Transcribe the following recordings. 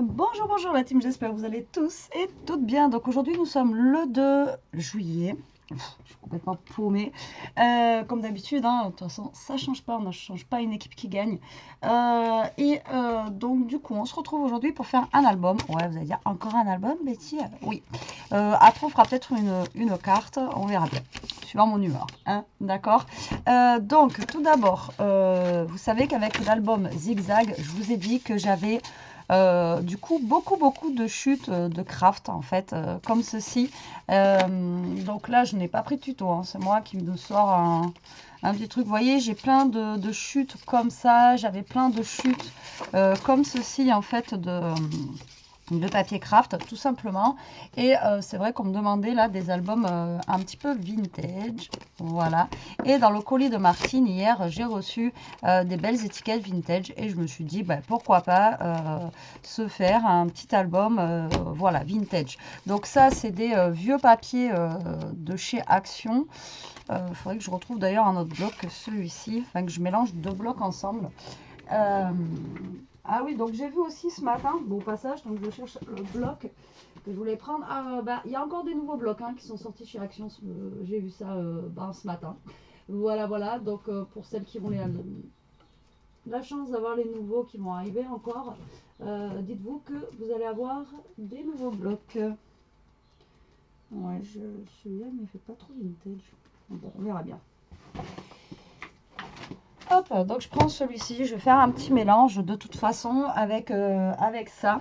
Bonjour, bonjour la team, j'espère que vous allez tous et toutes bien. Donc aujourd'hui nous sommes le 2 juillet. Je suis complètement paumée. Comme d'habitude, hein, de toute façon ça change pas, on ne change pas une équipe qui gagne. Donc du coup on se retrouve aujourd'hui pour faire un album. Ouais, vous allez dire encore un album, Betty? Oui. Après on fera peut-être une carte, on verra bien. Suivant mon humeur, hein, d'accord. Donc tout d'abord, vous savez qu'avec l'album Zigzag, je vous ai dit que j'avais du coup beaucoup de chutes de craft en fait, comme ceci. Donc là je n'ai pas pris de tuto, hein, c'est moi qui me sors un petit truc. Vous voyez, j'ai plein de chutes comme ça, j'avais plein de chutes comme ceci en fait de papier craft tout simplement. Et c'est vrai qu'on me demandait là des albums un petit peu vintage, voilà. Et dans le colis de Martine hier j'ai reçu des belles étiquettes vintage et je me suis dit bah, pourquoi pas se faire un petit album voilà vintage. Donc ça c'est des vieux papiers de chez Action. Il faudrait que je retrouve d'ailleurs un autre bloc que celui-ci, enfin que je mélange deux blocs ensemble. Ah oui, donc j'ai vu aussi ce matin, au passage, donc je cherche le bloc que je voulais prendre. Ah, bah, il y a encore des nouveaux blocs hein, qui sont sortis chez Action, j'ai vu ça ce matin. Voilà, donc pour celles qui ont la chance d'avoir les nouveaux qui vont arriver encore, dites-vous que vous allez avoir des nouveaux blocs. Ouais, celui-là il ne fait pas trop vintage. Bon, on verra bien. Hop, donc je prends celui-ci, je vais faire un petit mélange de toute façon avec ça.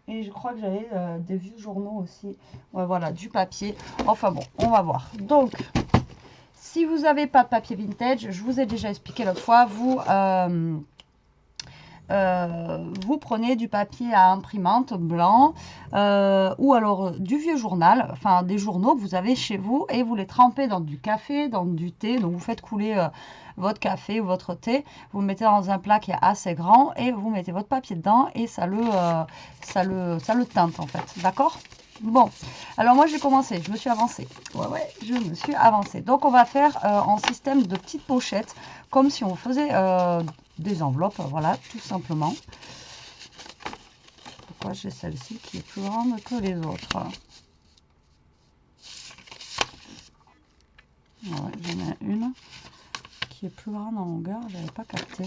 Et je crois que j'avais des vieux journaux aussi. Ouais, voilà, du papier. Enfin bon, on va voir. Donc, si vous n'avez pas de papier vintage, je vous ai déjà expliqué l'autre fois, vous prenez du papier à imprimante blanc ou alors du vieux journal, enfin des journaux que vous avez chez vous et vous les trempez dans du café, dans du thé. Donc vous faites couler votre café ou votre thé, vous le mettez dans un plat qui est assez grand et vous mettez votre papier dedans et ça le teinte en fait, d'accord? Bon, alors moi j'ai commencé, je me suis avancée. Ouais, je me suis avancée. Donc on va faire en système de petites pochettes, comme si on faisait des enveloppes, voilà, tout simplement. Pourquoi j'ai celle-ci qui est plus grande que les autres? Ouais, j'en ai une qui est plus grande en longueur, je n'avais pas capté.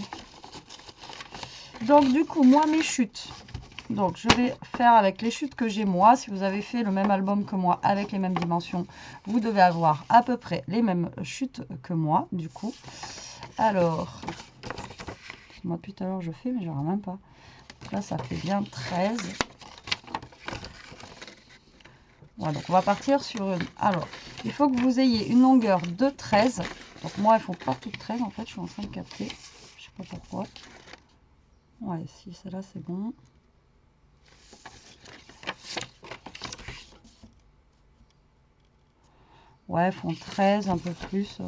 Donc du coup, moi mes chutes. Donc je vais faire avec les chutes que j'ai moi. Si vous avez fait le même album que moi avec les mêmes dimensions, vous devez avoir à peu près les mêmes chutes que moi du coup. Alors, moi depuis tout à l'heure je fais mais j'aurai même pas. Là ça fait bien 13. Voilà, donc on va partir sur une. Alors, il faut que vous ayez une longueur de 13. Donc moi il faut pas toute 13 en fait, je suis en train de capter. Je sais pas pourquoi. Ouais, si celle-là c'est bon. Ouais, font 13, un peu plus.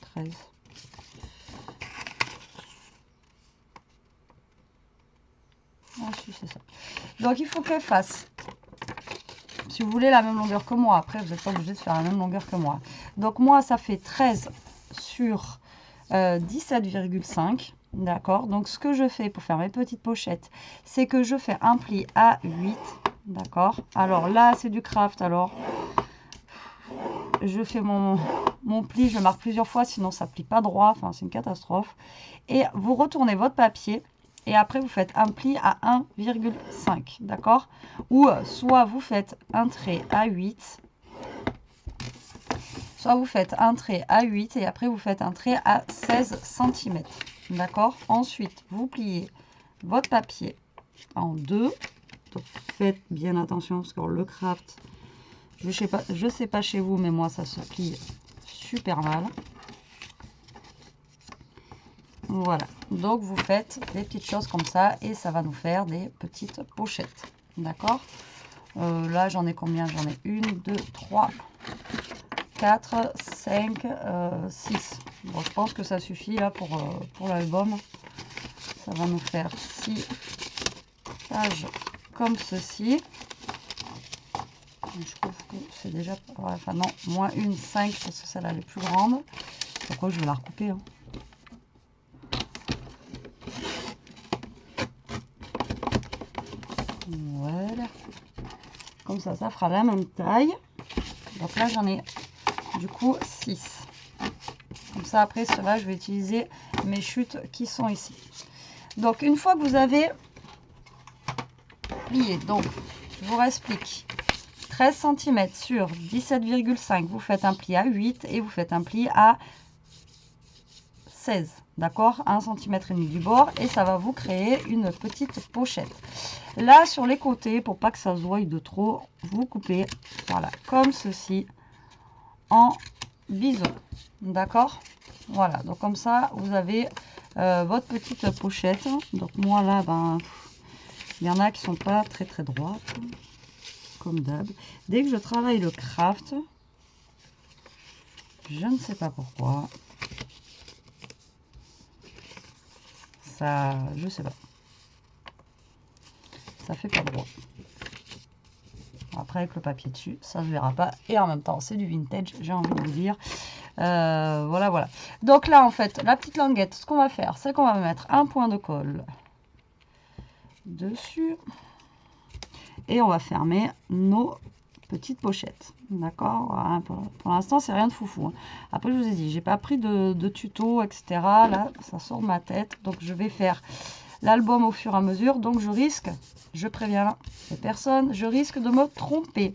13. Ah si, c'est ça. Donc il faut qu'elle fasse, si vous voulez, la même longueur que moi. Après, vous n'êtes pas obligé de faire la même longueur que moi. Donc moi, ça fait 13 sur 17,5. D'accord. Donc ce que je fais pour faire mes petites pochettes, c'est que je fais un pli à 8. D'accord. Alors là, c'est du craft. Alors, je fais mon pli, je le marque plusieurs fois, sinon ça ne plie pas droit. Enfin, c'est une catastrophe. Et vous retournez votre papier. Et après, vous faites un pli à 1,5, d'accord? Ou soit vous faites un trait à 8, soit vous faites un trait à 8 et après vous faites un trait à 16 cm, d'accord? Ensuite, vous pliez votre papier en deux. Donc, faites bien attention parce que le craft, je sais pas chez vous, mais moi, ça se plie super mal. Voilà, donc vous faites des petites choses comme ça et ça va nous faire des petites pochettes, d'accord? Là j'en ai combien? J'en ai 1, 2, 3, 4, 5, 6. Bon, je pense que ça suffit là pour l'album. Ça va nous faire 6 pages comme ceci. Je trouve que c'est déjà, ouais, enfin non, moins une 5 parce que celle-là elle est plus grande. Pourquoi je vais la recouper hein. Voilà. Comme ça fera la même taille. Donc là, j'en ai du coup 6. Comme ça, après, cela, je vais utiliser mes chutes qui sont ici. Donc, une fois que vous avez plié, donc, je vous réexplique. 13 cm sur 17,5, vous faites un pli à 8 et vous faites un pli à 16. D'accord, 1,5 cm du bord et ça va vous créer une petite pochette. Là, sur les côtés, pour pas que ça se voie de trop, vous coupez, voilà, comme ceci, en biseau. D'accord, voilà, donc comme ça, vous avez votre petite pochette. Donc moi, là, ben, il y en a qui sont pas très droites, comme d'hab. Dès que je travaille le craft, je ne sais pas pourquoi, ça, je sais pas, ça fait pas droit. Après, avec le papier dessus, ça ne se verra pas. Et en même temps, c'est du vintage, j'ai envie de vous dire. Voilà. Donc là, en fait, la petite languette, ce qu'on va faire, c'est qu'on va mettre un point de colle dessus. Et on va fermer nos petites pochettes. D'accord, pour l'instant, c'est rien de foufou. Après, je vous ai dit, j'ai pas pris de tuto, etc. Là, ça sort de ma tête. Donc, je vais faire l'album au fur et à mesure. Donc, je préviens les personnes, je risque de me tromper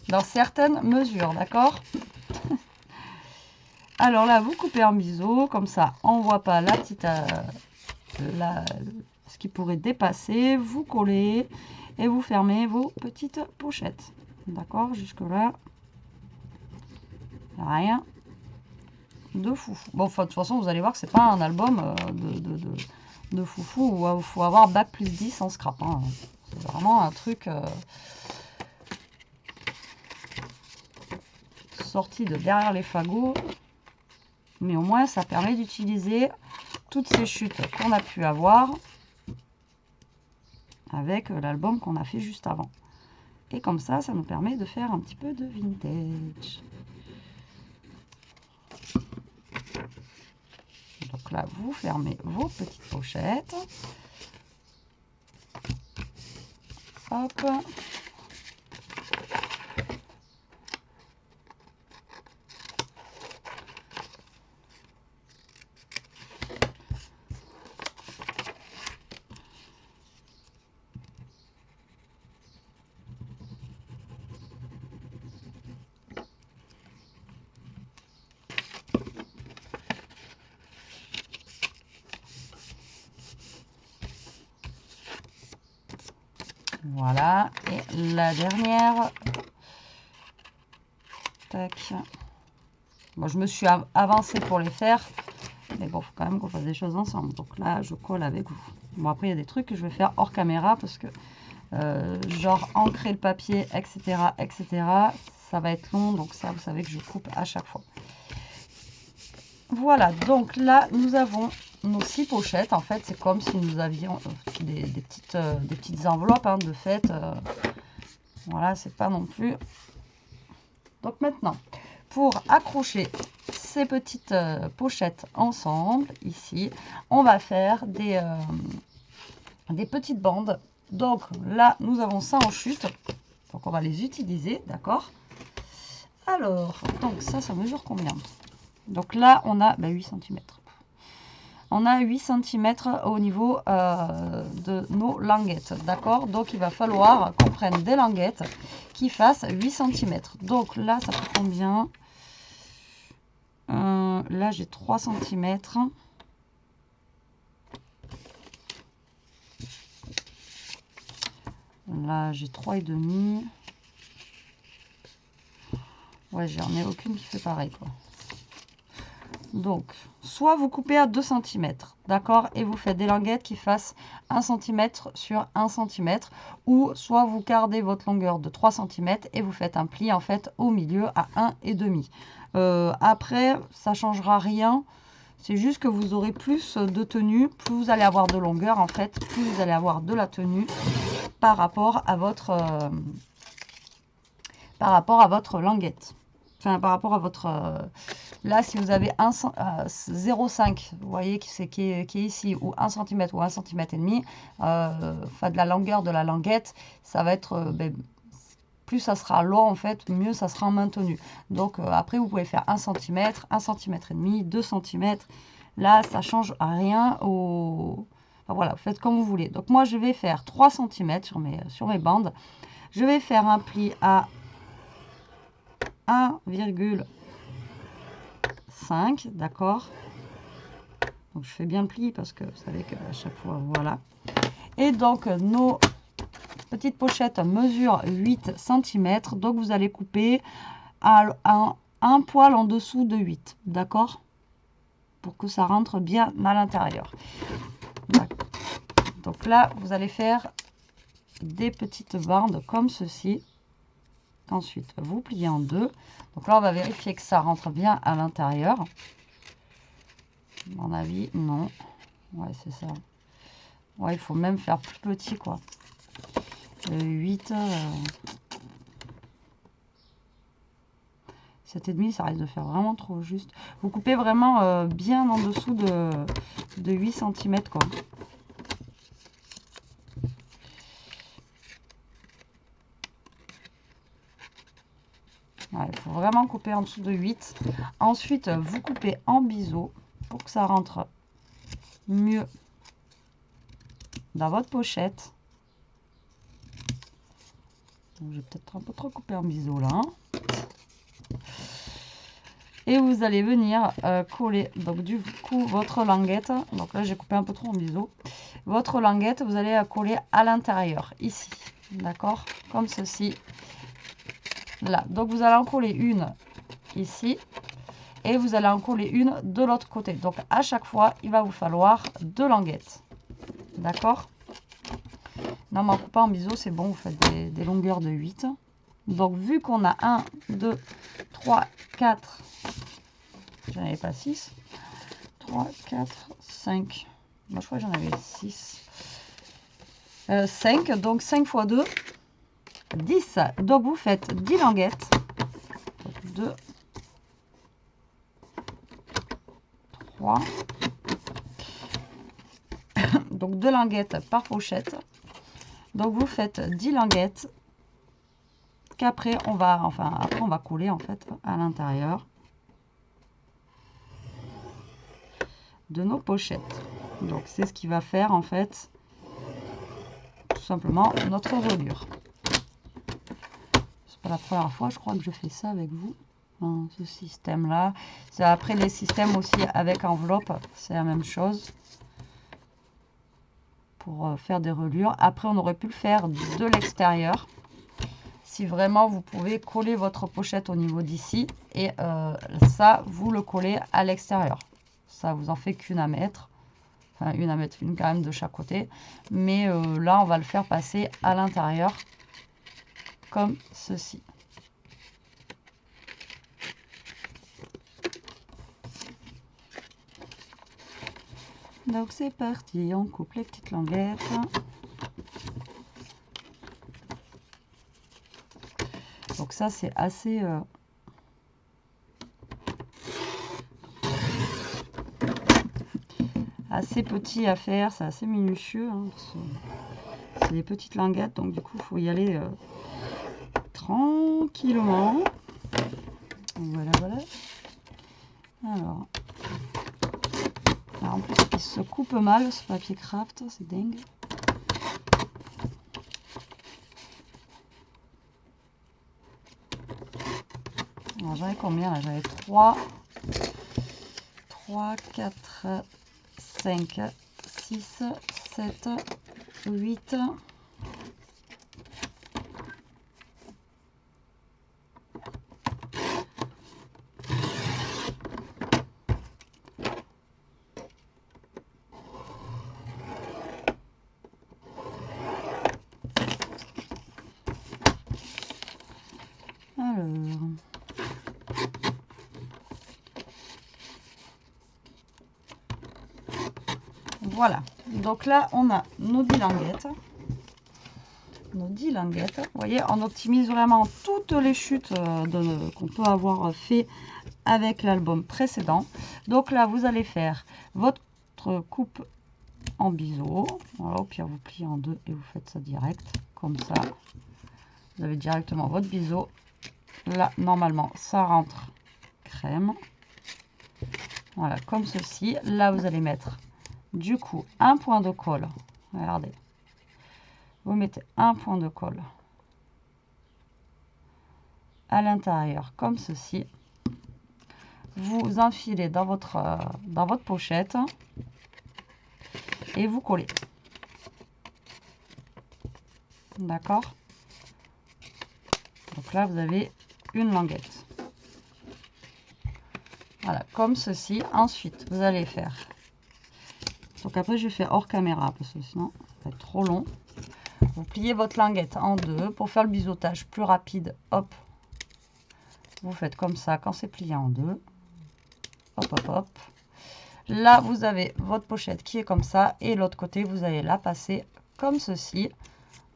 dans certaines mesures. D'accord. Alors là, vous coupez en biseau. Comme ça, on ne voit pas la petite... ce qui pourrait dépasser. Vous collez et vous fermez vos petites pochettes. D'accord, jusque là, rien de foufou. Bon, enfin, de toute façon, vous allez voir que c'est pas un album de foufou où il faut avoir bac plus 10 en scrap. Hein. C'est vraiment un truc sorti de derrière les fagots. Mais au moins, ça permet d'utiliser toutes ces chutes qu'on a pu avoir avec l'album qu'on a fait juste avant. Et comme ça, ça nous permet de faire un petit peu de vintage. Donc là, vous fermez vos petites pochettes. Hop. Voilà, et la dernière, tac. Bon, je me suis avancée pour les faire, mais bon, il faut quand même qu'on fasse des choses ensemble. Donc là, je colle avec vous. Bon, après, il y a des trucs que je vais faire hors caméra parce que, genre, ancrer le papier, etc., ça va être long. Donc ça, vous savez que je coupe à chaque fois. Voilà, donc là, nous avons nos 6 pochettes. En fait, c'est comme si nous avions des petites enveloppes hein, de fête. Voilà, c'est pas non plus. Donc maintenant, pour accrocher ces petites pochettes ensemble, ici, on va faire des petites bandes. Donc là, nous avons ça en chute. Donc on va les utiliser, d'accord? Alors, donc ça mesure combien? Donc là, on a 8 cm. On a 8 cm au niveau de nos languettes, d'accord? Donc, il va falloir qu'on prenne des languettes qui fassent 8 cm. Donc là, ça fait combien? Là, j'ai 3 cm. Là, j'ai 3,5. Ouais, j'en ai aucune qui fait pareil, quoi. Donc, soit vous coupez à 2 cm, d'accord, et vous faites des languettes qui fassent 1 cm sur 1 cm, ou soit vous gardez votre longueur de 3 cm et vous faites un pli en fait au milieu à 1,5. Après, ça changera rien, c'est juste que vous aurez plus de tenue, plus vous allez avoir de longueur en fait, plus vous allez avoir de la tenue par rapport à votre languette. Enfin, par rapport à votre Là, si vous avez 0,5, vous voyez qui est ici, ou 1 cm ou 1 cm et demi, enfin de la longueur de la languette, ça va être, plus ça sera long en fait, mieux ça sera maintenu. Donc après, vous pouvez faire 1 cm, 1 cm et demi, 2 cm. Là, ça change rien au... Enfin, voilà, vous faites comme vous voulez. Donc moi, je vais faire 3 cm sur mes bandes. Je vais faire un pli à 1,5, d'accord. Donc je fais bien le pli parce que vous savez qu'à chaque fois, voilà. Et donc nos petites pochettes mesurent 8 cm. Donc vous allez couper à un poil en dessous de 8, d'accord, pour que ça rentre bien à l'intérieur. Donc là, vous allez faire des petites bandes comme ceci. Ensuite, vous pliez en deux. Donc là, on va vérifier que ça rentre bien à l'intérieur. À mon avis, non. Ouais, c'est ça. Ouais, il faut même faire plus petit, quoi. 8... 7,5, ça risque de faire vraiment trop juste. Vous coupez vraiment bien en dessous de 8 cm, quoi. Ouais, il faut vraiment couper en dessous de 8. Ensuite, vous coupez en biseau pour que ça rentre mieux dans votre pochette. J'ai peut-être un peu trop coupé en biseau là. Et vous allez venir coller donc du coup votre languette. Donc là j'ai coupé un peu trop en biseau. Votre languette, vous allez la coller à l'intérieur, ici. D'accord? Comme ceci. Là. Donc vous allez en coller une ici. Et vous allez en coller une de l'autre côté. Donc à chaque fois, il va vous falloir 2 languettes. D'accord? Non, mais en coupant en biseau, c'est bon, vous faites des longueurs de 8. Donc vu qu'on a 1, 2, 3, 4, j'en avais pas 6, 3, 4, 5, moi je crois que j'en avais 6, 5, donc 5 x 2, 10. Donc vous faites 10 languettes. Donc 2, 3, donc 2 languettes par pochette. Donc vous faites 10 languettes qu'après on va, après on va coller en fait à l'intérieur de nos pochettes. Donc c'est ce qui va faire en fait tout simplement notre reliure. C'est pas la première fois je crois que je fais ça avec vous, hein, ce système là. C'est après les systèmes aussi avec enveloppe, c'est la même chose. Pour faire des reliures. Après, on aurait pu le faire de l'extérieur. Si vraiment, vous pouvez coller votre pochette au niveau d'ici. Et ça, vous le collez à l'extérieur. Ça, vous en fait qu'une à mettre. Enfin, une à mettre, une quand même de chaque côté. Mais là, on va le faire passer à l'intérieur. Comme ceci. Donc c'est parti, on coupe les petites languettes. Donc ça c'est assez petit à faire, c'est assez minutieux. Hein, c'est des petites languettes, donc du coup il faut y aller tranquillement. Voilà, voilà. Alors en plus il se coupe mal ce papier craft, c'est dingue. Alors j'avais combien là? J'avais 3, 4, 5, 6, 7, 8. Voilà, donc là on a nos 10 languettes. nos 10 languettes. Vous voyez, on optimise vraiment toutes les chutes qu'on peut avoir fait avec l'album précédent. Donc là, vous allez faire votre coupe en biseau. Voilà, au pire, vous pliez en deux et vous faites ça direct, comme ça. Vous avez directement votre biseau. Là, normalement, ça rentre crème. Voilà, comme ceci. Là, vous allez mettre, du coup, un point de colle. Regardez. Vous mettez un point de colle à l'intérieur, comme ceci. Vous enfilez dans votre pochette et vous collez. D'accord? Donc là, vous avez une languette. Voilà, comme ceci. Ensuite, vous allez faire... Donc après, je vais faire hors caméra parce que sinon, ça va être trop long. Vous pliez votre languette en deux. Pour faire le biseautage plus rapide, hop, vous faites comme ça quand c'est plié en deux. Hop, hop, hop. Là, vous avez votre pochette qui est comme ça. Et l'autre côté, vous allez la passer comme ceci.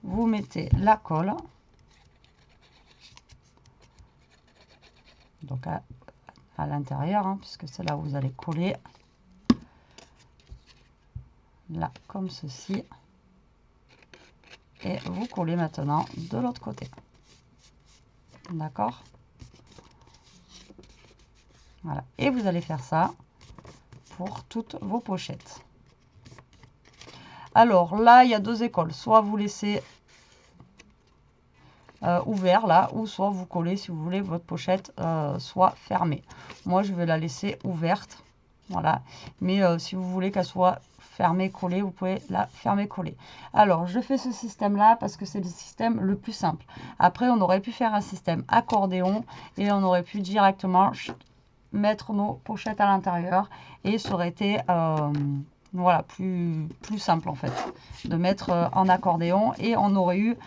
Vous mettez la colle. Donc à l'intérieur, hein, puisque c'est là où vous allez coller. Là, comme ceci. Et vous collez maintenant de l'autre côté. D'accord? Voilà. Et vous allez faire ça pour toutes vos pochettes. Alors là, il y a deux écoles. Soit vous laissez ouvert là, ou soit vous collez si vous voulez votre pochette soit fermée. Moi, je vais la laisser ouverte. Voilà. Mais si vous voulez qu'elle soit fermée, collée, vous pouvez la fermer, coller. Alors, je fais ce système-là parce que c'est le système le plus simple. Après, on aurait pu faire un système accordéon et on aurait pu directement mettre nos pochettes à l'intérieur et ça aurait été voilà, plus simple en fait de mettre en accordéon et on aurait eu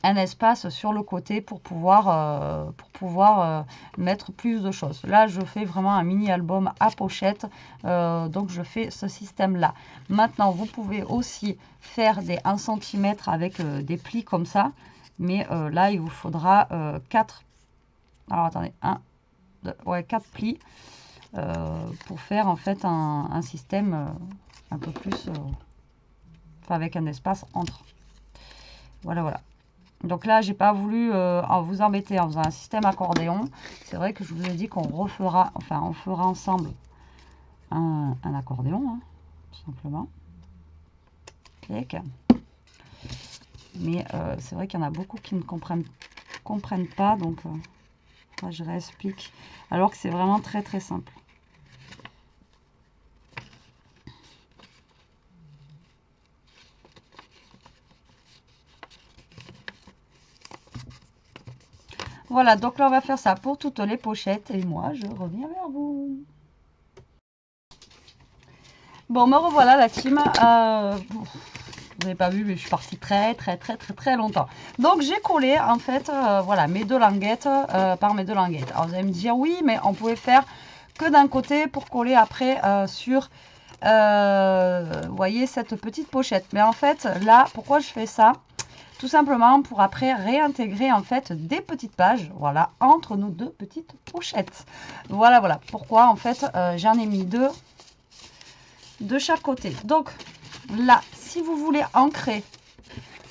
un espace sur le côté pour pouvoir mettre plus de choses. Là, je fais vraiment un mini album à pochette, donc je fais ce système-là. Maintenant, vous pouvez aussi faire des 1 cm avec des plis comme ça, mais là, il vous faudra 4. Alors, attendez, 1, 2, ouais, 4 plis pour faire en fait un système un peu plus, enfin, avec un espace entre. Voilà, voilà. Donc là, j'ai pas voulu vous embêter en faisant un système accordéon. C'est vrai que je vous ai dit qu'on refera, enfin, on fera ensemble un accordéon, hein, tout simplement. Clic. Mais c'est vrai qu'il y en a beaucoup qui ne comprennent pas, donc je réexplique. Alors que c'est vraiment très très simple. Voilà, donc là, on va faire ça pour toutes les pochettes. Et moi, je reviens vers vous. Bon, me revoilà, la team. Vous n'avez pas vu, mais je suis partie très longtemps. Donc, j'ai collé, en fait, voilà, mes deux languettes par mes deux languettes. Alors, vous allez me dire, oui, mais on pouvait faire que d'un côté pour coller après sur, vous voyez, cette petite pochette. Mais en fait, là, pourquoi je fais ça ? Tout simplement pour après réintégrer en fait des petites pages, voilà, entre nos deux petites pochettes. Voilà, voilà. Pourquoi en fait j'en ai mis deux de chaque côté. Donc là, si vous voulez ancrer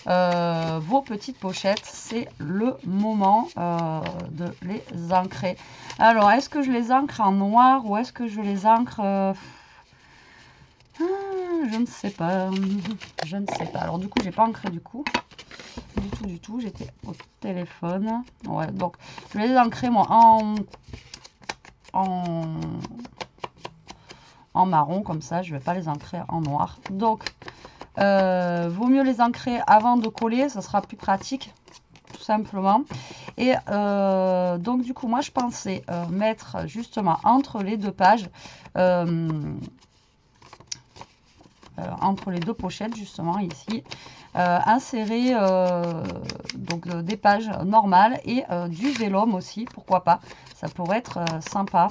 vos petites pochettes, c'est le moment de les ancrer. Alors, est-ce que je les ancre en noir ou est-ce que je les ancre... je ne sais pas. Je ne sais pas. Alors du coup, j'ai pas ancré du coup. Du tout, j'étais au téléphone. Ouais, donc je vais les ancrer moi en marron, comme ça, je vais pas les ancrer en noir. Donc, vaut mieux les ancrer avant de coller, ça sera plus pratique, tout simplement. Et donc, du coup, moi, je pensais mettre justement entre les deux pages, entre les deux pochettes, justement, ici, insérer donc des pages normales et du vélum aussi, pourquoi pas, ça pourrait être sympa.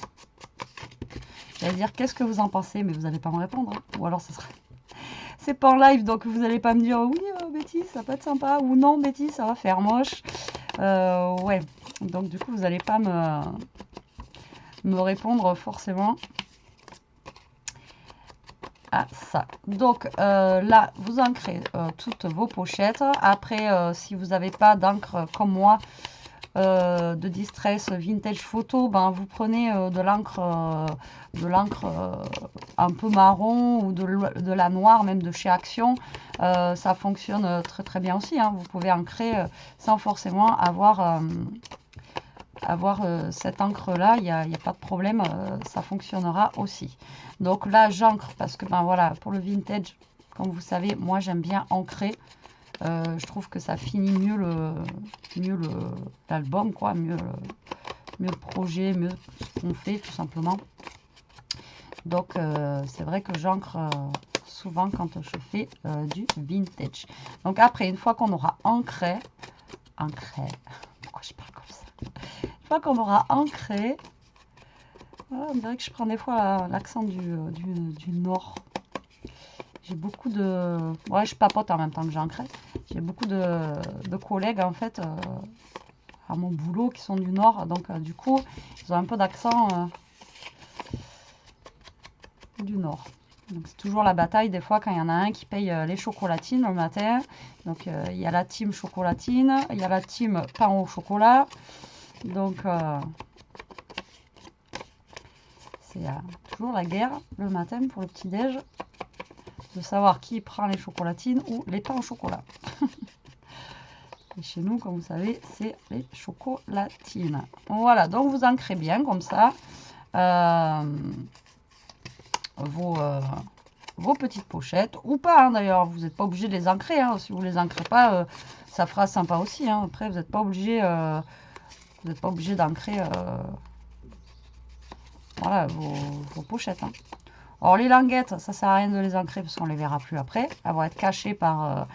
J'allais dire qu'est-ce que vous en pensez, mais vous n'allez pas me répondre, hein. Ou alors ce serait... C'est pas en live, donc vous n'allez pas me dire oui, Betty, Betty, ça peut être sympa. Ou non, Betty, ça va faire moche. Ouais, donc du coup, vous n'allez pas me répondre forcément à ça. Donc là, vous ancrez toutes vos pochettes. Après, si vous n'avez pas d'encre comme moi, de Distress Vintage Photo, ben, vous prenez de l'encre un peu marron ou de la noire, même de chez Action. Ça fonctionne très très bien aussi, hein. Vous pouvez ancrer sans forcément avoir cette encre là, il n'y a pas de problème, ça fonctionnera aussi. Donc là j'encre parce que ben voilà, pour le vintage, comme vous savez, moi j'aime bien ancrer. Je trouve que ça finit mieux l'album, quoi, mieux le projet, mieux ce qu'on fait tout simplement. Donc c'est vrai que j'encre souvent quand je fais du vintage. Donc après, une fois qu'on aura ancré, pourquoi je parle comme ça? Une fois qu'on aura ancré, voilà, on dirait que je prends des fois l'accent du nord. J'ai beaucoup de... Ouais, je papote en même temps que j'ancre. J'ai beaucoup de collègues, en fait, à mon boulot qui sont du Nord. Donc, du coup, ils ont un peu d'accent du Nord. Donc, c'est toujours la bataille, des fois, quand il y en a un qui paye les chocolatines le matin. Donc, il y a la team chocolatine, il y a la team pain au chocolat. Donc, c'est toujours la guerre le matin pour le petit-déj. De savoir qui prend les chocolatines ou les pains au chocolat. Et chez nous, comme vous savez, c'est les chocolatines. Voilà, donc vous ancrez bien comme ça vos petites pochettes. Ou pas, hein, d'ailleurs, vous n'êtes pas obligé de les ancrer. Hein. Si vous ne les ancrez pas, ça fera sympa aussi. Hein. Après, vous n'êtes pas obligé d'ancrer voilà, vos pochettes. Hein. Alors les languettes, ça sert à rien de les ancrer parce qu'on les verra plus après. Elles vont être cachées par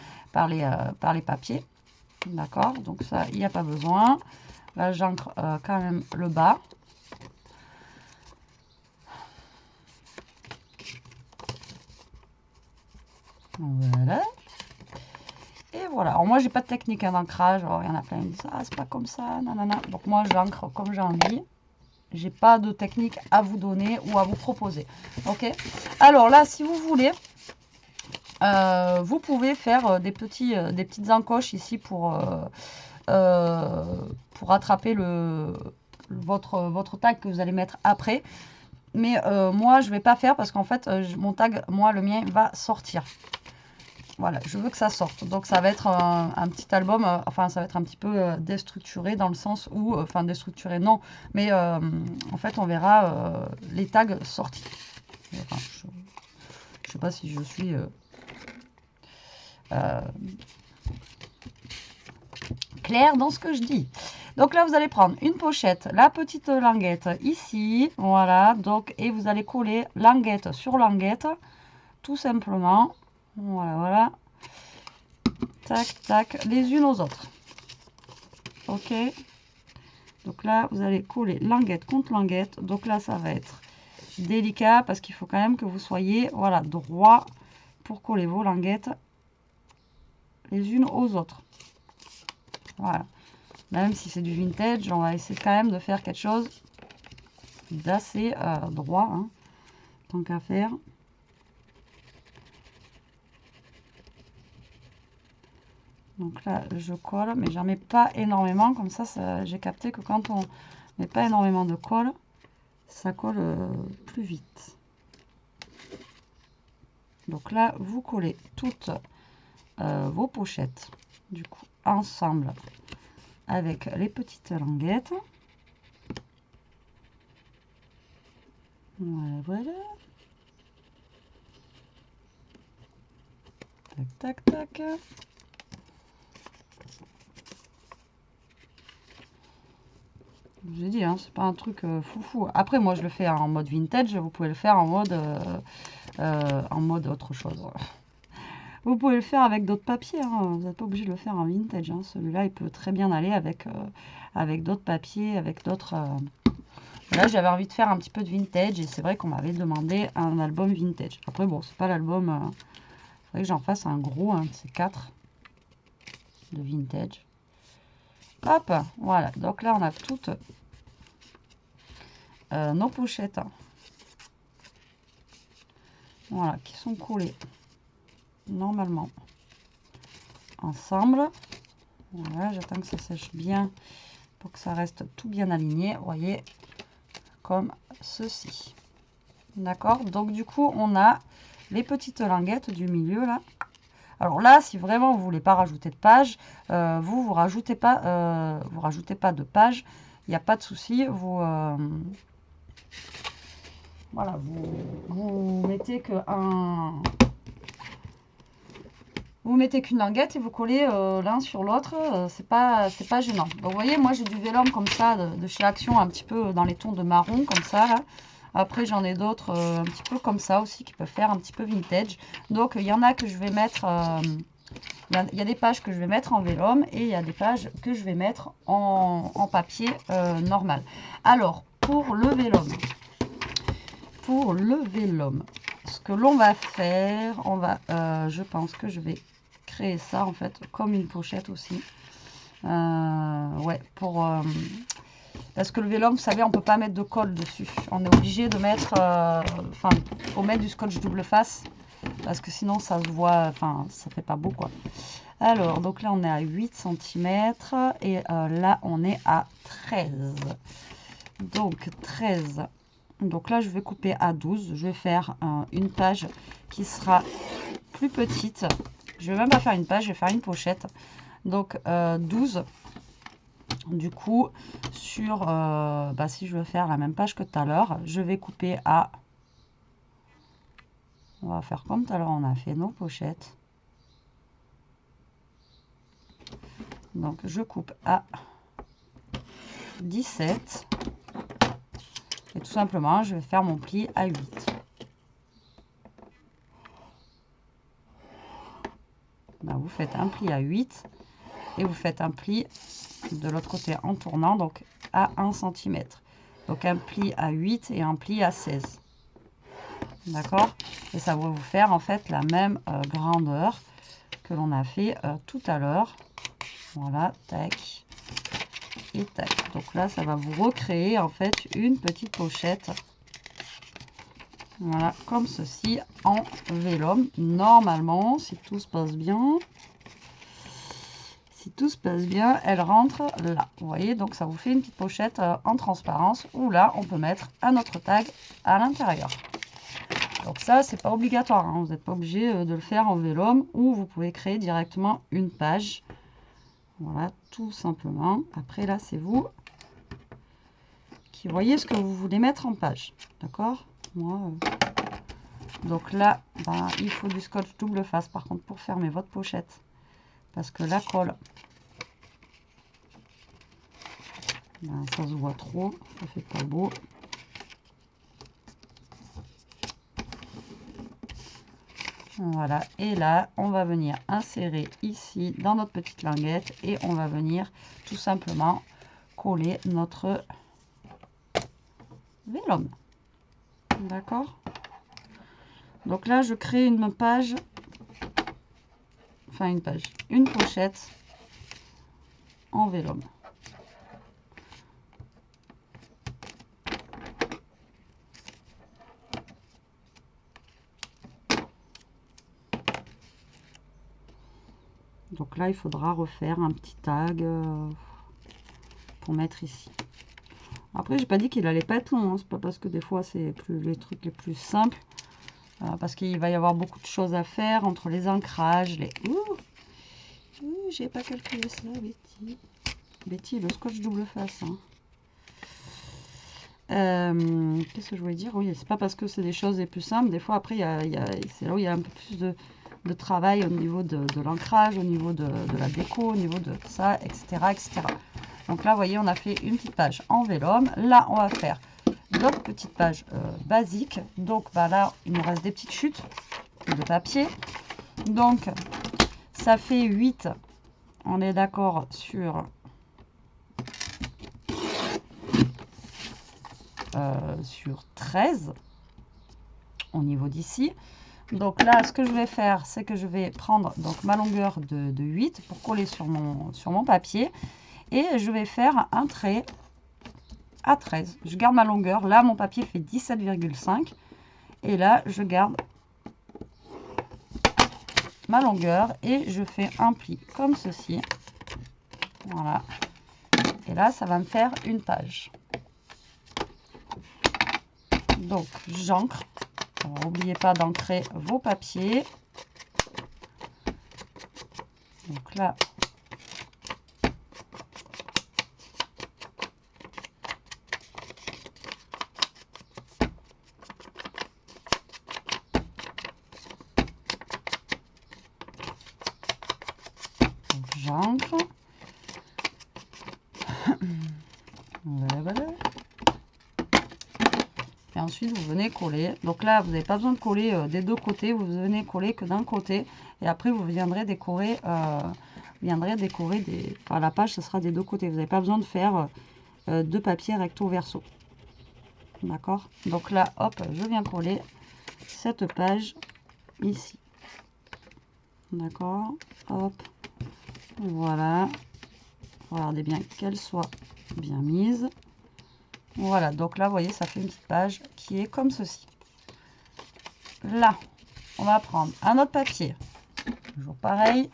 les papiers. D'accord, donc ça, il n'y a pas besoin. Là, j'ancre quand même le bas. Voilà. Et voilà. Alors moi, j'ai pas de technique d'ancrage. Il y en a plein qui disent, ah, c'est pas comme ça, nanana. Donc moi, j'ancre comme j'ai envie. J'ai pas de technique à vous donner ou à vous proposer. Ok. Alors là, si vous voulez, vous pouvez faire des petites encoches ici pour attraper votre tag que vous allez mettre après. Mais moi, je vais pas faire parce qu'en fait, mon tag, moi, le mien va sortir. Voilà, je veux que ça sorte. Donc, ça va être un petit album, enfin, ça va être un petit peu déstructuré dans le sens où, enfin, déstructuré, non. Mais en fait, on verra les tags sortis. Enfin, je sais pas si je suis... clair dans ce que je dis. Donc là, vous allez prendre une pochette, la petite languette ici, voilà, donc, et vous allez coller languette sur languette, tout simplement, voilà, voilà, tac, tac, les unes aux autres, ok, donc là, vous allez coller languette contre languette, donc là, ça va être délicat, parce qu'il faut quand même que vous soyez, voilà, droit, pour coller vos languettes, les unes aux autres, voilà. Même si c'est du vintage, on va essayer quand même de faire quelque chose d'assez droit, hein, tant qu'à faire. Donc là, je colle, mais j'en mets pas énormément. Comme ça j'ai capté que quand on met pas énormément de colle, ça colle plus vite. Donc là, vous collez toutes vos pochettes, du coup, ensemble avec les petites languettes. Voilà, voilà. Tac, tac, tac. Je vous ai dit, hein, c'est pas un truc foufou. Après, moi, je le fais en mode vintage. Vous pouvez le faire en mode autre chose. Vous pouvez le faire avec d'autres papiers. Hein. Vous n'êtes pas obligé de le faire en vintage. Hein. Celui-là, il peut très bien aller avec d'autres papiers, avec d'autres... Là, j'avais envie de faire un petit peu de vintage. Et c'est vrai qu'on m'avait demandé un album vintage. Après, bon, c'est pas l'album... il faudrait que j'en fasse un gros, un de ces quatre. de vintage. Hop, voilà. Donc là, on a toutes nos pochettes. Voilà, qui sont collées normalement ensemble. Voilà, j'attends que ça sèche bien pour que ça reste tout bien aligné. Vous voyez, comme ceci. D'accord? Donc du coup, on a les petites languettes du milieu là. Alors là, si vraiment vous voulez pas rajouter de page, vous rajoutez pas de page. Il n'y a pas de souci. Voilà, vous mettez vous mettez qu'une languette et vous collez l'un sur l'autre, c'est pas gênant. Donc vous voyez, moi j'ai du vélum comme ça de chez Action, un petit peu dans les tons de marron comme ça là. Après j'en ai d'autres un petit peu comme ça aussi qui peuvent faire un petit peu vintage. Donc il y en a que je vais mettre, il y a des pages que je vais mettre en vélum et il y a des pages que je vais mettre en papier normal. Alors pour le vélum, ce que l'on va faire, je pense que je vais créer ça en fait comme une pochette aussi. Ouais, parce que le vélum, vous savez, on peut pas mettre de colle dessus. On est obligé de mettre, enfin, faut mettre du scotch double face parce que sinon ça se voit, enfin, ça fait pas beau quoi. Alors, donc là on est à 8 cm et là on est à 13. Donc 13. Donc là, je vais couper à 12. Je vais faire une page qui sera plus petite. Je vais même pas faire une page, je vais faire une pochette. Donc 12. Du coup, sur, si je veux faire la même page que tout à l'heure, je vais couper à... On va faire comme tout à l'heure, on a fait nos pochettes. Donc je coupe à 17. Et tout simplement, je vais faire mon pli à 8. Ben, vous faites un pli à 8 et vous faites un pli de l'autre côté en tournant, donc à 1 cm. Donc un pli à 8 et un pli à 16. D'accord? Et ça va vous faire en fait la même grandeur que l'on a fait tout à l'heure. Voilà, tac et tac. Donc là, ça va vous recréer en fait une petite pochette. Voilà, comme ceci, en vélum. Normalement, si tout se passe bien, elle rentre là. Vous voyez, donc ça vous fait une petite pochette en transparence où là, on peut mettre un autre tag à l'intérieur. Donc ça, c'est pas obligatoire, hein. Vous n'êtes pas obligé de le faire en vélum ou vous pouvez créer directement une page. Voilà, tout simplement. Après, là, c'est vous qui voyez ce que vous voulez mettre en page. D'accord? Moi, donc là, ben, il faut du scotch double face, par contre, pour fermer votre pochette. Parce que la colle, ben, ça se voit trop, ça fait pas beau. Voilà, et là, on va venir insérer ici dans notre petite languette et on va venir tout simplement coller notre vélum. D'accord? Donc là, je crée une page, enfin une pochette en vélum. Donc là, il faudra refaire un petit tag pour mettre ici. Après, j'ai pas dit qu'il allait pas être long, hein. C'est pas parce que des fois c'est les trucs les plus simples, parce qu'il va y avoir beaucoup de choses à faire entre les ancrages, les. J'ai pas calculé ça, Betty. Betty, le scotch double face. Hein. Qu'est-ce que je voulais dire? Oui, c'est pas parce que c'est des choses les plus simples. Des fois, après, c'est là où il y a un peu plus de travail au niveau de l'ancrage, au niveau de la déco, au niveau de ça, etc., etc. Donc là, vous voyez, on a fait une petite page en vélum. Là, on va faire d'autres petites pages basiques. Donc bah, là, il nous reste des petites chutes de papier. Donc, ça fait 8. On est d'accord sur 13 au niveau d'ici. Donc là, ce que je vais faire, c'est que je vais prendre donc ma longueur de 8 pour coller sur mon papier. Et je vais faire un trait à 13. Je garde ma longueur. Là, mon papier fait 17,5. Et là, je garde ma longueur et je fais un pli comme ceci. Voilà. Et là, ça va me faire une page. Donc, j'encre. N'oubliez pas d'ancrer vos papiers. Donc là, j'encre. Voilà. Et ensuite, vous venez coller. Donc là, vous n'avez pas besoin de coller des deux côtés. Vous venez coller que d'un côté. Et après, vous viendrez décorer, enfin, la page, ce sera des deux côtés. Vous n'avez pas besoin de faire deux papiers recto verso. D'accord? Donc là, hop, je viens coller cette page ici. D'accord? Hop. Voilà. Regardez bien qu'elle soit bien mise. Voilà, donc là, vous voyez, ça fait une petite page qui est comme ceci. Là, on va prendre un autre papier. Toujours pareil.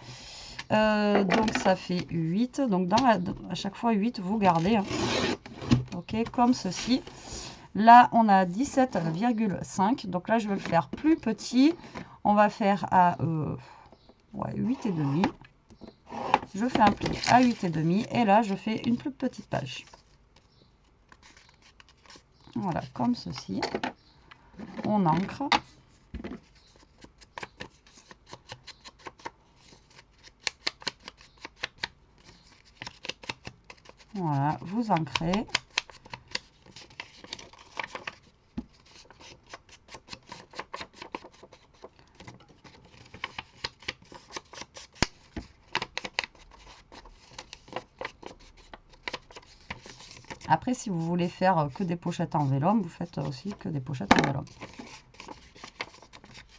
Donc, ça fait 8. Donc, à chaque fois, 8, vous gardez. Hein. Ok, comme ceci. Là, on a 17,5. Donc là, je vais le faire plus petit. On va faire à 8,5. Je fais un pli à 8,5. Et là, je fais une plus petite page. Voilà, comme ceci. On ancre. Voilà, vous ancrez. Après, si vous voulez faire que des pochettes en vélum, vous faites aussi que des pochettes en vélum.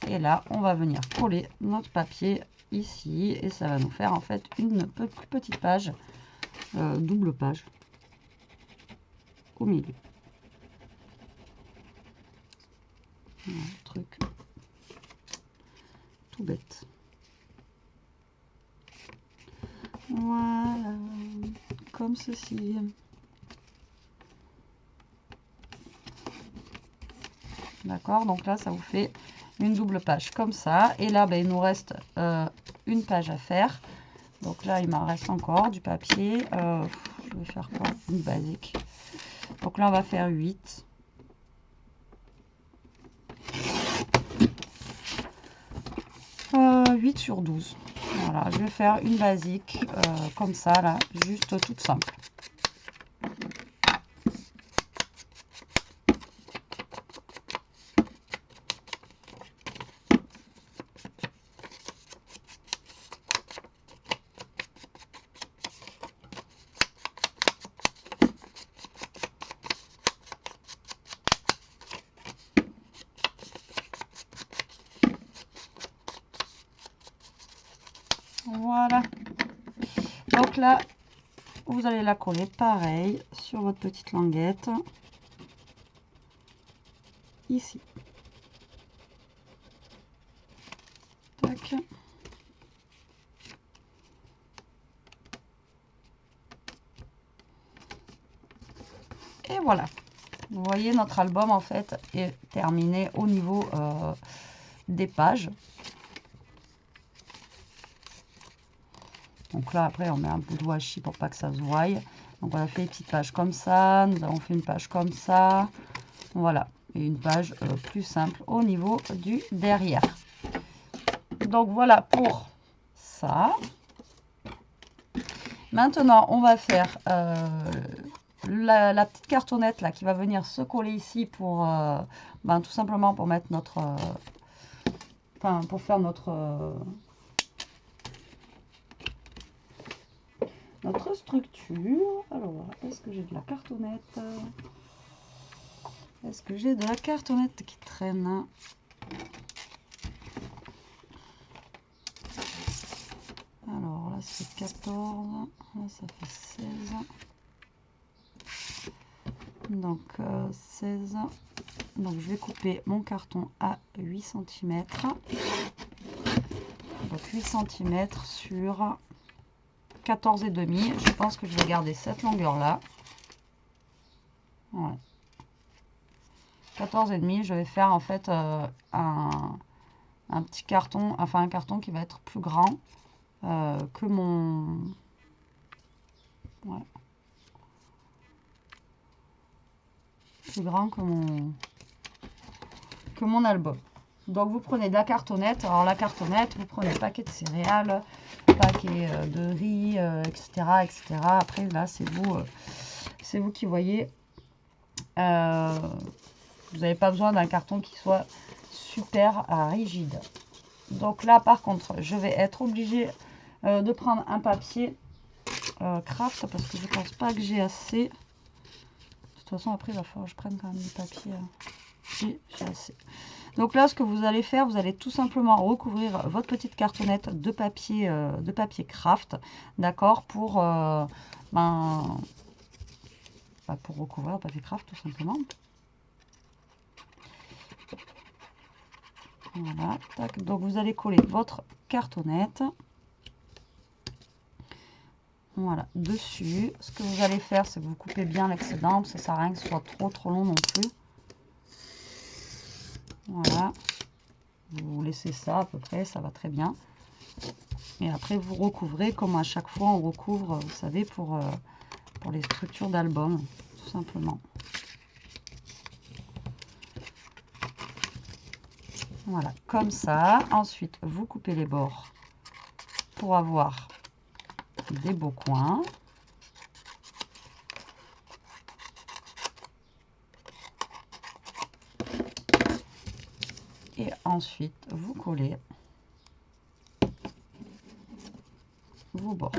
Et là, on va venir coller notre papier ici. Et ça va nous faire en fait une petite page, double page, au milieu. Un truc tout bête. Voilà, comme ceci. D'accord, donc là, ça vous fait une double page comme ça. Et là, ben, il nous reste une page à faire. Donc là, il m'en reste encore du papier. Je vais faire quoi? Une basique. Donc là, on va faire 8. « 8 sur 12. Voilà, je vais faire une basique comme ça, là, juste toute simple. Voilà. Donc là, vous allez la coller pareil sur votre petite languette. Ici. Tac. Et voilà. Vous voyez, notre album, en fait, est terminé au niveau des pages. Donc là, après, on met un bout de washi pour pas que ça se voie. Donc, on a fait une petite page comme ça. Nous avons fait une page comme ça. Voilà. Et une page plus simple au niveau du derrière. Donc, voilà pour ça. Maintenant, on va faire la petite cartonnette là qui va venir se coller ici pour tout simplement pour mettre notre... pour faire notre structure. Alors, est-ce que j'ai de la cartonnette? Est-ce que j'ai de la cartonnette qui traîne? 14, là ça fait 16. Donc 16. Donc je vais couper mon carton à 8 cm. Donc 8 cm sur 14,5. Je pense que je vais garder cette longueur là. Ouais. 14,5. Je vais faire en fait un petit carton, enfin un carton qui va être plus grand que mon... Ouais. Plus grand que mon album. Donc vous prenez de la cartonnette. Alors la cartonnette, vous prenez paquet de céréales, paquet de riz, etc., etc. Après là, c'est vous qui voyez. Vous n'avez pas besoin d'un carton qui soit super rigide. Donc là, par contre, je vais être obligée de prendre un papier craft parce que je pense pas que j'ai assez. De toute façon, après, il va falloir que je prenne quand même du papier. J'ai assez. Donc là, ce que vous allez faire, vous allez tout simplement recouvrir votre petite cartonnette de papier craft, d'accord, pour recouvrir le papier craft tout simplement. Voilà, tac. Donc vous allez coller votre cartonnette. Voilà, dessus. Ce que vous allez faire, c'est que vous coupez bien l'excédent, ça sert à rien que ce soit trop long non plus. Voilà. Vous laissez ça à peu près, ça va très bien. Et après, vous recouvrez comme à chaque fois on recouvre, vous savez, pour les structures d'album, tout simplement. Voilà, comme ça. Ensuite, vous coupez les bords pour avoir des beaux coins. Et ensuite, vous collez vos bords.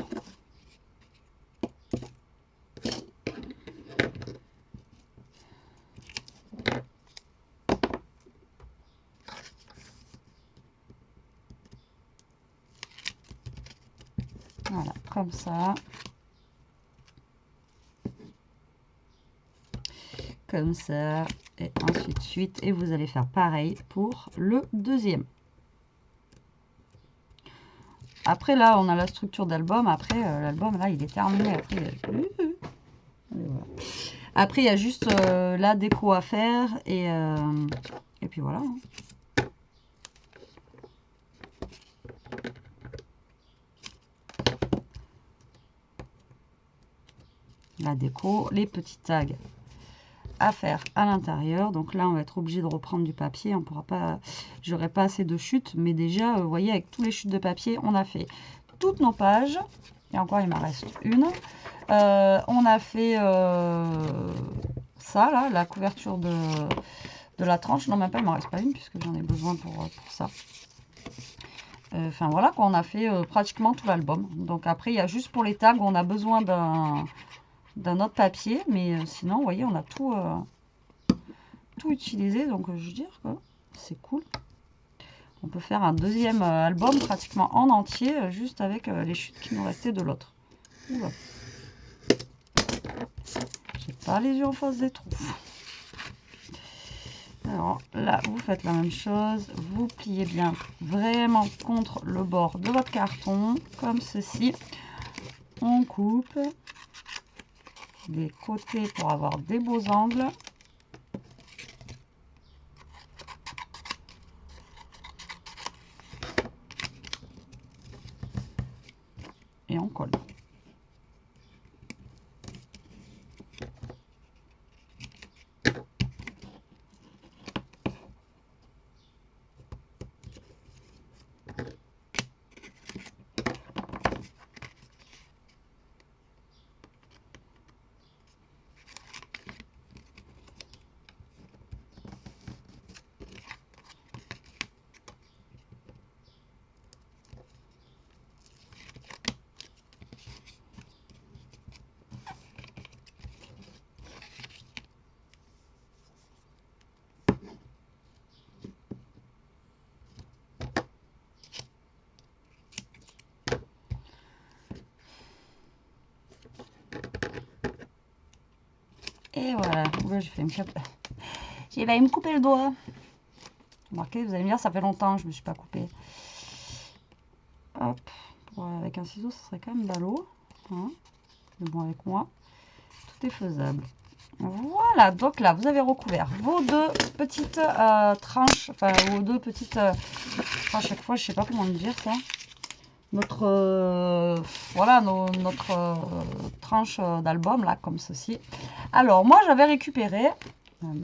Voilà, comme ça. Comme ça. Et ainsi de suite. Et vous allez faire pareil pour le deuxième. Après, là, on a la structure d'album. Après, l'album, là, il est terminé. Après, il y a juste la déco à faire. Et puis voilà. La déco, les petits tags à faire à l'intérieur. Donc là, on va être obligé de reprendre du papier. On pourra pas, j'aurai pas assez de chutes, mais déjà, vous voyez, avec tous les chutes de papier, on a fait toutes nos pages. Et encore, il m'en reste une. On a fait ça, là, la couverture de la tranche. Non, même pas, il m'en reste pas une, puisque j'en ai besoin pour ça. Enfin, voilà, quoi, on a fait pratiquement tout l'album. Donc après, il y a juste pour les tags, on a besoin d'un autre papier, mais sinon, vous voyez, on a tout utilisé, donc je veux dire que c'est cool. On peut faire un deuxième album pratiquement en entier, juste avec les chutes qui nous restaient de l'autre. J'ai pas les yeux en face des trous. Alors là, vous faites la même chose, vous pliez bien vraiment contre le bord de votre carton, comme ceci. On coupe des côtés pour avoir des beaux angles. Et on colle. Et voilà. Oula, j'ai failli me couper le doigt. Remarquez, vous allez me dire, ça fait longtemps que je me suis pas coupé. Hop. Avec un ciseau, ça serait quand même ballot. Hein. Mais bon, avec moi, tout est faisable. Voilà, donc là, vous avez recouvert vos deux petites tranches, enfin, vos deux petites... à chaque fois, je sais pas comment dire ça. Notre, voilà, notre tranche d'album, là, comme ceci. Alors, moi, j'avais récupéré... un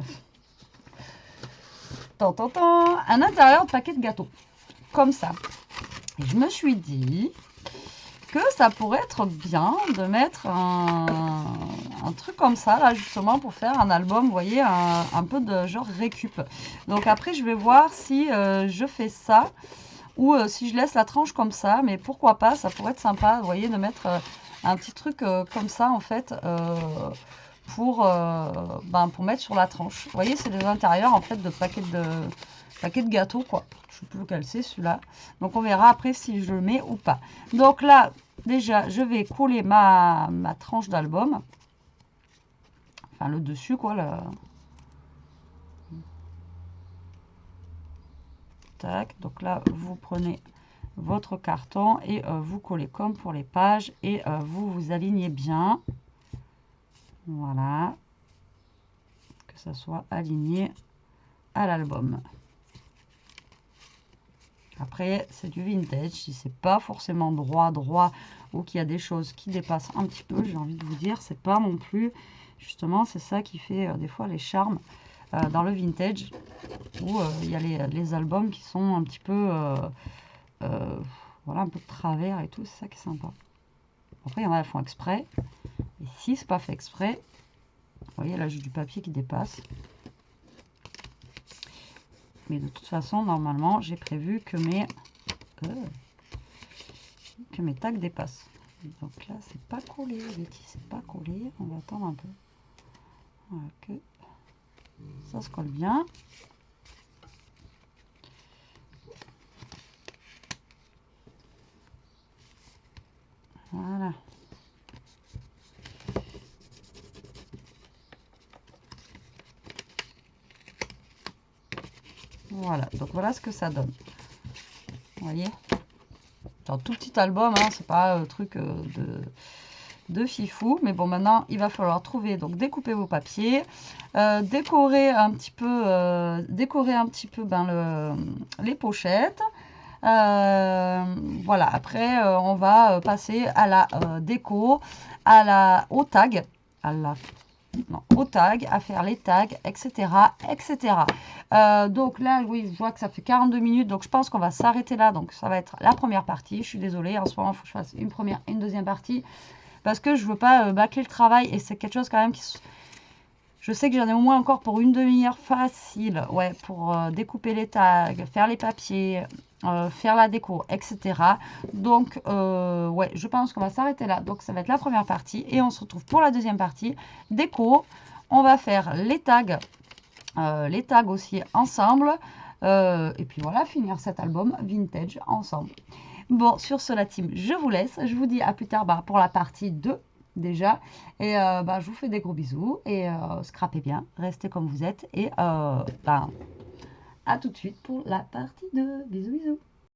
intérieur de paquet de gâteaux. Comme ça. Et je me suis dit... que ça pourrait être bien de mettre un truc comme ça, là, justement, pour faire un album, vous voyez, un peu de genre récup. Donc après, je vais voir si je fais ça ou si je laisse la tranche comme ça, mais pourquoi pas, ça pourrait être sympa, vous voyez, de mettre un petit truc comme ça, en fait, pour mettre sur la tranche. Vous voyez, c'est des intérieurs, en fait, de paquets de gâteaux, quoi. Je ne sais plus lequel c'est, celui-là. Donc, on verra après si je le mets ou pas. Donc là, déjà, je vais coller ma tranche d'album. Enfin, le dessus, quoi. Tac. Donc là, vous prenez votre carton et vous collez comme pour les pages. Et vous alignez bien. Voilà. Que ça soit aligné à l'album. Après, c'est du vintage. Si c'est pas forcément droit ou qu'il y a des choses qui dépassent un petit peu, j'ai envie de vous dire, c'est pas non plus. Justement, c'est ça qui fait des fois les charmes dans le vintage, où il y a les albums qui sont un petit peu, voilà, un peu de travers et tout. C'est ça qui est sympa. Après, il y en a qui font exprès. Et si c'est pas fait exprès, vous voyez, là, j'ai du papier qui dépasse. Mais de toute façon, normalement, j'ai prévu que mes tags dépassent. Donc là, c'est pas collé, Betty, c'est pas collé. On va attendre un peu. Voilà, que ça se colle bien. Voilà. Voilà, donc voilà ce que ça donne. Vous voyez? C'est un tout petit album, hein, c'est pas un truc de fifou. Mais bon, maintenant, il va falloir trouver, donc découper vos papiers, décorer un petit peu les pochettes. Voilà, après, on va passer à la déco, au tag, au tag, à faire les tags, etc. etc. Donc là, oui, je vois que ça fait 42 minutes, donc je pense qu'on va s'arrêter là. Donc ça va être la première partie. Je suis désolée, en ce moment, il faut que je fasse une première et une deuxième partie, parce que je veux pas bâcler le travail, et c'est quelque chose quand même qui... Je sais que j'en ai au moins encore pour une demi-heure facile, ouais, pour découper les tags, faire les papiers, faire la déco, etc. Donc, ouais, je pense qu'on va s'arrêter là. Donc, ça va être la première partie et on se retrouve pour la deuxième partie. Déco, on va faire les tags aussi ensemble. Et puis voilà, finir cet album vintage ensemble. Bon, sur ce, la team, je vous laisse. Je vous dis à plus tard pour la partie 2 déjà. Et je vous fais des gros bisous. Et scrapez bien, restez comme vous êtes. Et à tout de suite pour la partie 2. Bisous, bisous.